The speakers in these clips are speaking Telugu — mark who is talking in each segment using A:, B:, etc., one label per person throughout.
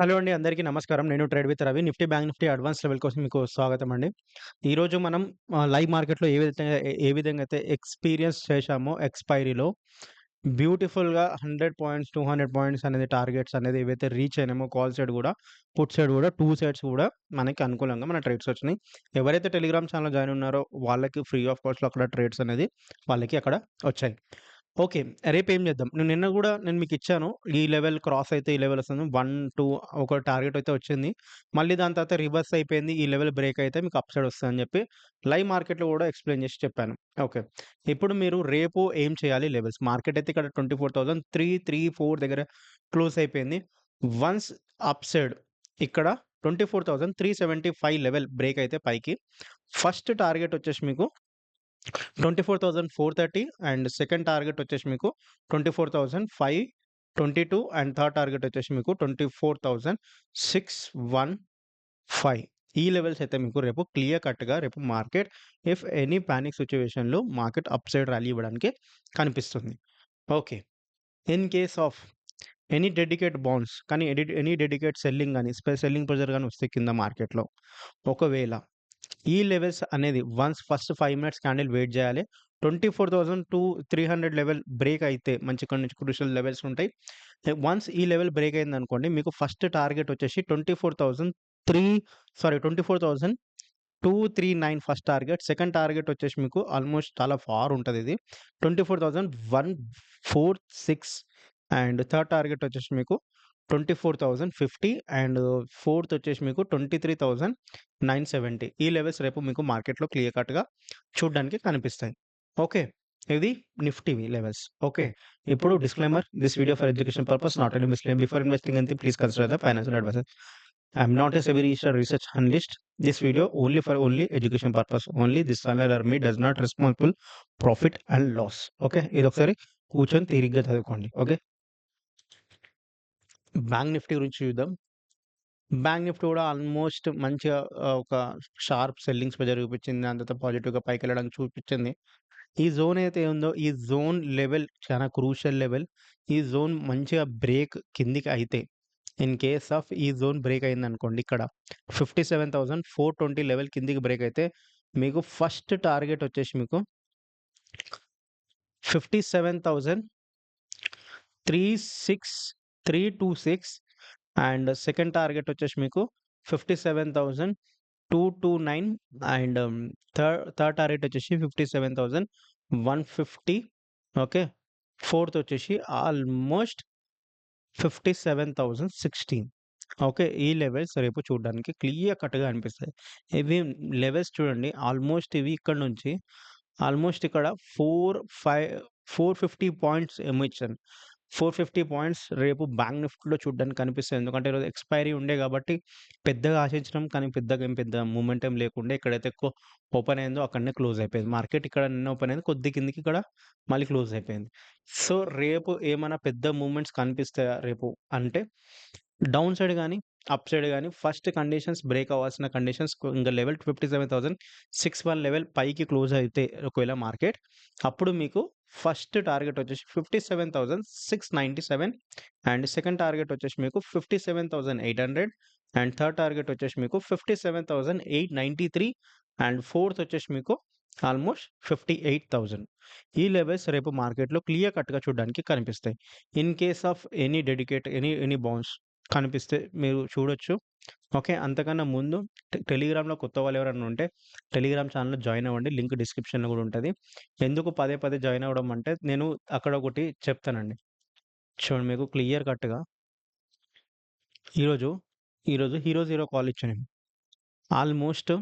A: హలో అండి. అందరికీ నమస్కారం. నేను trade with Ravi. Nifty, bank Nifty advance level కోసం మీకు స్వాగతం అండి. ఈరోజు మనం లైవ్ మార్కెట్‌లో ఏ విధంగా అయితే ఎక్స్‌పీరియన్స్ చేశామో ఎక్స్‌పైరీలో బ్యూటిఫుల్‌గా 100 పాయింట్స్, 200 పాయింట్స్ అనేది టార్గెట్స్ అనేది ఏవైతే రీచ్ అయినామో కాల్ సైడ్ గూడా, పుట్ సైడ్ గూడా 2 సైడ్స్ గూడా మనకి అనుకూలంగా మన ట్రేడ్స్ వచ్చినాయి. ఎవరైతే టెలిగ్రామ్ ఛానెల్‌లో జాయిన్ ఉన్నారో వాళ్ళకి ఫ్రీ ఆఫ్ కాస్ట్‌లో అక్కడ ట్రేడ్స్ అనేది వాళ్ళకి అక్కడ వచ్చాయి. ఓకే. రేపేం చేద్దాం? నిన్న గూడా నేను మీకిచ్చాను. ఈ లెవెల్ క్రాస్ అయితే ఈ లెవెల్ వస్తుంది. 1, 2 ఒక టార్గెట్ అయితే వచ్చింది. మళ్ళీ దాని తర్వాత రివర్స్ అయిపోయింది. ఈ లెవెల్ బ్రేక్ అయితే మీకు అప్ సైడ్ వస్తదని చెప్పి లైవ్ మార్కెట్‌లో గూడా ఎక్స్‌ప్లెయిన్ చేసి చెప్పాను. ఓకే. ఇప్పుడు మీరు రేపు ఏం చేయాలి లెవెల్స్? మార్కెట్ అయితే ఇక్కడ 24,334 దగ్గర క్లోజ్ అయిపోయింది. వన్స్ అప్ సైడ్ ఇక్కడ 24,375 లెవెల్ బ్రేక్ అయితే పైకి ఫస్ట్ టార్గెట్ వచ్చేసి మీకు 24,430 అండ్ సెకండ్ టార్గెట్ వచ్చేసి మీకు 24,522 అండ్ థర్డ్ టార్గెట్ వచ్చేసి మీకు 24,615. ఈ లెవెల్స్ అయితే మీకు రేపు క్లియర్ కట్‌గా రేపు మార్కెట్ ఇఫ్ ఎనీ పానిక్ సిట్యుయేషన్‌లో మార్కెట్ అప్ సైడ్ ర్యాలీ ఇవ్వడానికి కనిపిస్తుంది. Okay. In case of any dedicate bonds కానీ ఎనీ డెడికేట్ సెల్లింగ్ గాని, సెల్లింగ్ ప్రెషర్ గాని వస్తే కింద మార్కెట్‌లో ఒకవేళ ఈ లెవెల్స్ అనేది once first 5 minutes candle wait జేయాలి. 24,300 లెవెల్ బ్రేక్ అయితే మంచి కొన్ని క్రూషియల్ లెవెల్స్ ఉంటాయి. వన్స్ ఈ లెవెల్ బ్రేక్ అయిందనుకోండి మీకు ఫస్ట్ టార్గెట్ వచ్చేసి 24,239 ఫస్ట్ టార్గెట్. సెకండ్ టార్గెట్ వచ్చేసి మీకు ఆల్‌మోస్ట్ చాలా ఫార్ ఉంటదిది. 24,146 అండ్ థర్డ్ టార్గెట్ వచ్చేసి మీకు 24,050 అండ్ ఫోర్త్ వచ్చేసి మీకు 23,970. ఈ లెవెల్స్ రేపు మీకు మార్కెట్‌లో క్లియర్ కట్‌గా చూడ్డానికి కనిపిస్తాయి. ఓకే. ఇది నిఫ్టీవి లెవెల్స్. ఓకే. ఇప్పుడు disclaimer this video for education purpose not any misleading before investing anything please consider the financial advisor. I am not a SEBI registered research analyst. This video only for education purpose only. This channel or me does not responsible profit and loss. Okay. ఇదొకసారి కూర్చొని తీరిగ్గా చదువుకోండి. ఓకే. బ్యాంక్ నిఫ్టీ గురించి చూద్దాం. బ్యాంక్ నిఫ్టీ కూడా ఆల్మోస్ట్ మంచిగా ఒక షార్ప్ సెల్లింగ్ ప్రెషర్ చూపించింది. దాని తర్వాత పాజిటివ్‌గా పైకెళ్ళడానికి చూపించింది. ఈ జోన్ అయితే ఉందో ఈ జోన్ లెవెల్ చాలా క్రూషియల్ లెవెల్. ఈ జోన్ మంచిగా బ్రేక్ కిందికి అయితే ఇన్ కేస్ ఆఫ్ ఈ జోన్ బ్రేక్ అయిందనుకోండి ఇక్కడ 57,420 లెవెల్ కిందికి బ్రేక్ అయితే మీకు ఫస్ట్ టార్గెట్ వచ్చేసి మీకు 57,36326 అండ్ సెకండ్ టార్గెట్ వచ్చేసి మీకు 57,229 అండ్ థర్డ్ టార్గెట్ వచ్చేసి 57,150. ఓకే. ఫోర్త్ వచ్చేసి ఆల్మోస్ట్ 57,016. ఓకే. ఈ లెవెల్స్ రేపు చూడడానికి క్లియర్ కట్‌గా అనిపిస్తాయి. ఇవి లెవెల్స్ చూడండి ఆల్మోస్ట్ ఇవి ఇక్కడ నుంచి ఆల్మోస్ట్ ఇక్కడ 450 పాయింట్స్ ఏమో ఇచ్చాను. 450 పాయింట్స్ రేపు బ్యాంక్ నిఫ్టీలో చూడడానికి కనిపిస్తాయి. ఎందుకంటే ఈరోజు ఎక్స్‌పైరీ ఉండే కాబట్టి పెద్దగా ఆశించినాం. కానీ పెద్దగా ఏం పెద్ద మూవ్‌మెంట్ లేకుండే. ఎక్కడైతే ఎక్కువ ఓపెన్ అయిందో అక్కడనే క్లోజ్ అయిపోయింది. మార్కెట్ ఇక్కడ నిన్న ఓపెన్ అయింది. కొద్ది కిందకి ఇక్కడ మళ్ళీ క్లోజ్ అయిపోయింది. సో, రేపు ఏమైనా పెద్ద మూవ్‌మెంట్స్ కనిపిస్తాయా రేపు అంటే డౌన్ సైడ్ గాని, అప్ సైడ్ గాని ఫస్ట్ కండిషన్స్ బ్రేక్ అవ్వాల్సిన కండిషన్స్ ఇంక లెవెల్ 57,061 లెవెల్ పైకి క్లోజ్ అయితే ఒకవేళ మార్కెట్ అప్పుడు మీకు ఫస్ట్ టార్గెట్ వచ్చేసి 57,697 అండ్ సెకండ్ టార్గెట్ వచ్చేసి మీకు 57,800 అండ్ థర్డ్ టార్గెట్ వచ్చేసి మీకు 57,893 అండ్ ఫోర్త్ వచ్చేసి మీకు ఆల్మోస్ట్ 58,000. ఈ లెవెల్స్ రేపు మార్కెట్‌లో క్లియర్ కట్‌గా చూడడానికి కనిపిస్తాయి. In case of any bounce కనిపిస్తే మీరు చూడొచ్చు. ఓకే. అంతకన్నా ముందు టెలిగ్రామ్‌లో కొత్త వాళ్ళు ఎవరైనా ఉంటే టెలిగ్రామ్ ఛానెల్‌లో జాయిన్ అవ్వండి. లింక్ డిస్క్రిప్షన్‌లో గూడా ఉంటది. ఎందుకు పదే పదే జాయిన్ అవ్వడం అంటే నేను అక్కడ ఒకటి చెప్తానండి. చూడండి మీకు క్లియర్ కట్‌గా ఈరోజు, ఈరోజు హీరో జీరో కాల్ ఇచ్చాను నేను. ఆల్మోస్ట్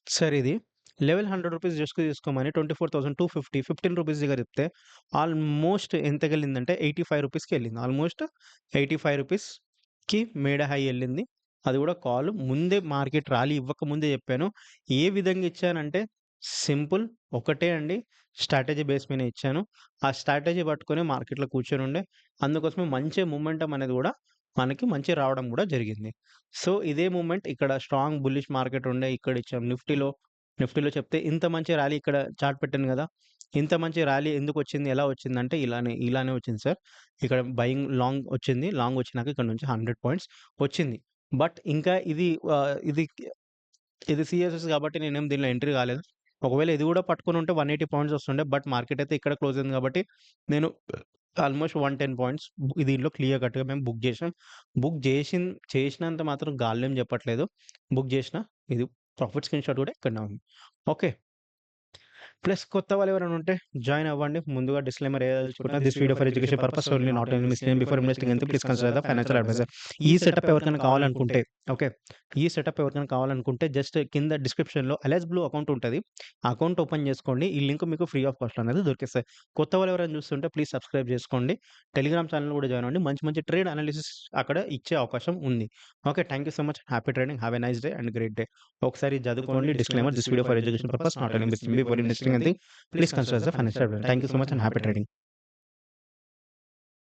A: సార్ ఇది లెవెల్ రూ. 100 రిస్క్ తీసుకోమని 24,250 15 దగ్గర చెప్తే ఆల్మోస్ట్ ఎంతకెళ్ళిందంటే రూ. 85కెళ్ళింది. ఆల్మోస్ట్ రూ. 85కి మేడ హై ఎళ్ళింది. అది కూడా కాల్ ముందే మార్కెట్ ర్యాలీ ఇవ్వకముందే చెప్పాను. ఏ విధంగా ఇచ్చానంటే సింపుల్ ఒకటే అండి. స్ట్రాటజీ బేస్ మీద ఇచ్చాను. ఆ స్ట్రాటజీ పట్టుకొని మార్కెట్‌లో కూర్చొనుండే. అందుకోసమే మంచి మొమెంటం అనేది కూడా మనకి మంచి రావడం కూడా జరిగింది. సో, ఇదే మూవ్‌మెంట్ ఇక్కడ స్ట్రాంగ్ బుల్లిష్ మార్కెట్ ఉండే ఇక్కడ ఇచ్చాం. నిఫ్టీలో నిఫ్టీలో చెప్తే ఇంత మంచి ర్యాలీ ఇక్కడ చార్ట్ పెట్టాను గదా! ఇంత మంచి ర్యాలీ ఎందుకొచ్చింది? ఎలా వచ్చిందంటే ఇలానే వచ్చింది సార్. ఇక్కడ బయింగ్ లాంగ్ వచ్చింది. లాంగ్ వచ్చినాక ఇక్కడ నుంచి 100 పాయింట్స్ వచ్చింది. బట్ ఇంకా ఇది సీఎస్ఎస్ కాబట్టి నేనేం దీనిలో ఎంట్రీ కాలేదు. ఒకవేళ ఇది గూడా పట్టుకొనుంటే 180 పాయింట్స్ వస్తుండే. బట్ మార్కెట్ అయితే ఇక్కడ క్లోజ్ అయింది కాబట్టి నేను ఆల్‌మోస్ట్ 110 పాయింట్స్ దీంట్లో క్లియర్ కట్‌గా మేము బుక్ చేసాం. చేసినంత మాత్రం గాలేం చెప్పట్లేదు. బుక్ చేసిన. ఇది ప్రాఫిట్ స్క్రీన్ షాట్ కూడా ఇక్కడనే ఉంది. ఓకే. ప్లస్ కొత్త వాళ్ళు ఎవరైనా ఉంటే జాయిన్ అవ్వండి. ముందుగా డిస్క్లైమర్ ఏదలుచుకున్నా this video for education purpose only not only misleading before investing anything please consider the financial advisor. ఈ సెటప్ ఎవరికైనా కావాలనుకుంటే ఓకే. ఈ సెటప్ ఎవరికైనా కావాలనుకుంటే జస్ట్ కింద డిస్క్రిప్షన్‌లో అలైస్ బ్లూ అకౌంట్ ఉంటది. ఆ అకౌంట్ ఓపెన్ చేసుకోండి. ఈ లింక్ మీకు ఫ్రీ ఆఫ్ కాస్ట్ అనేది దొరికేస్తాయి. కొత్త వాళ్ళు ఎవరైనా చూస్తుంటే ప్లీజ్ సబ్స్క్రైబ్ చేసుకోండి. టెలిగ్రామ్ ఛానెల్ కూడా జాయిన్ అవ్వండి. మంచి మంచి ట్రేడ్ అనాలిసిస్ అక్కడ ఇచ్చే అవకాశం ఉంది. Okay. Thank you so much. Happy trading. Have a nice day and great day. ఒకసారి చదువుకోండి. Disclaimer this video for education purpose not only misleading before investing anything please consider as a financial advisor. Thank you so much and happy trading.